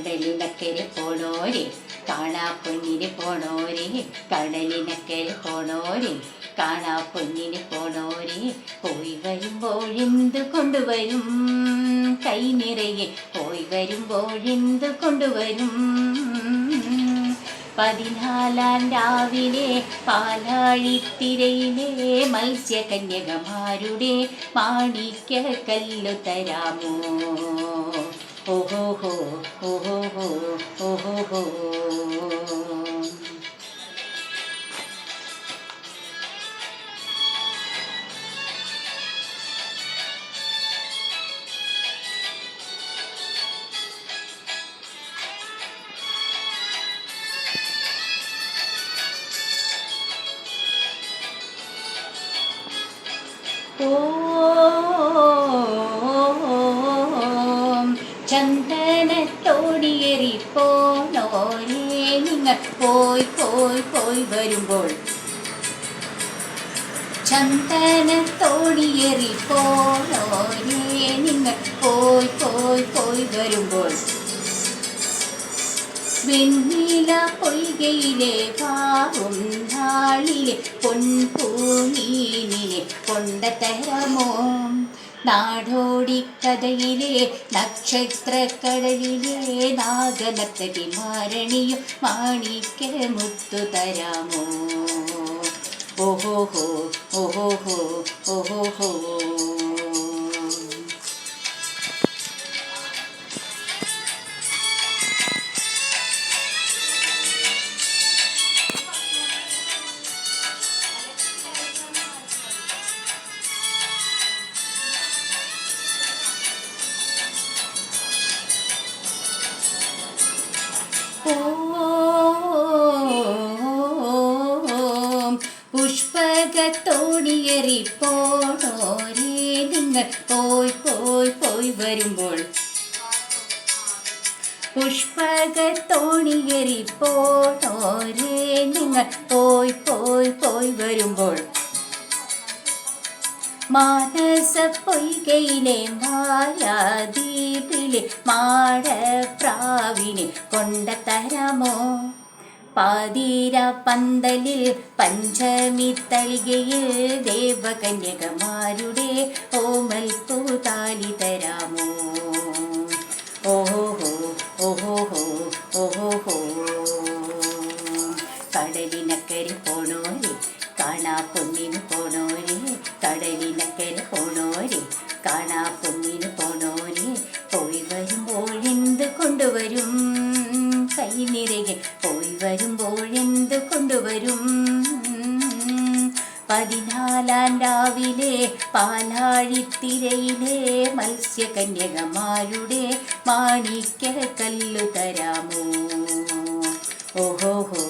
കടലിനക്കരെ പോണോരെ കാണാ പൊന്നിന് പോണോരെ, കടലിനക്കരെ പോണോരെ കാണാ പൊന്നിന് പോണോരെ, പോയി വരുമ്പോഴെന്ത് കൊണ്ടുവരും കൈ നിറയെ, പോയി വരുമ്പോഴെന്ത് കൊണ്ടുവരും. 14 രാവിലെ പാലാഴിത്തിരയിലെ മത്സ്യകന്യകമാരുടെ മാണിക്യ കല്ലു തരാമോ? ഓഹോഹോ ഓഹോഹോ ഓഹോഹോ. ചന്ദനത്തോടിയേറിപ്പോണോരേ നിങ്ങൾ പോയി പോയി പോയി വരുമ്പോൾ, ചന്ദനത്തോടിയേറിപ്പോണോരേ നിങ്ങൾ പോയി പോയി പോയി വരുമ്പോൾ, വെണ്ണില പൊയ്കയിലെ പാവും നാളിലെ പൊൻപൂമീനിനെ കൊണ്ടതരമോ? നാടോടിക്കഥയിലെ നക്ഷത്രക്കടലിലെ നാഗനർത്തകിമാരണിയും മാണിക്യമുത്തു തരാമോ? ഓഹോഹോ ഓഹോഹോ ഓഹോഹോ. പുഷ്പകത്തോടിയേറിപ്പോണോരേ നിങ്ങൾ പോയി പോയി പോയി വരുമ്പോൾ, പുഷ്പകത്തോടിയേറിപ്പോണോരേ നിങ്ങൾ പോയി പോയി പോയി വരുമ്പോൾ, മാനസ പൊയ്കയിലെ മായാദ്വീപിലെ മാടപ്രാവിനെ കൊണ്ടതരമോ? പാതിര പന്തലിൽ പഞ്ചമി തളികയിൽ ദേവകന്യകമാരുടെ ഓമൽ പൂതാലി തരാമോ? ഓഹോഹോ ഓഹോഹോ ഓഹോഹോ. കടലിനക്കരെ പോണോരെ കാണാ പൊന്നിന് പോണോരെ, കടലിനക്കരെ പോണോരെ കാണാ പൊന്നിന് പോണോരെ, പോയി വരുമ്പോഴെന്ത് കൊണ്ടുവരും കൈ നിറയെ, പോയി വരുമ്പോഴെന്ത് കൊണ്ടുവരും. 14 രാവിലെ പാലാഴിത്തിരയിലെ മത്സ്യകന്യകമാരുടെ മാണിക്യ കല്ലു തരാമോ? ഓഹോഹോ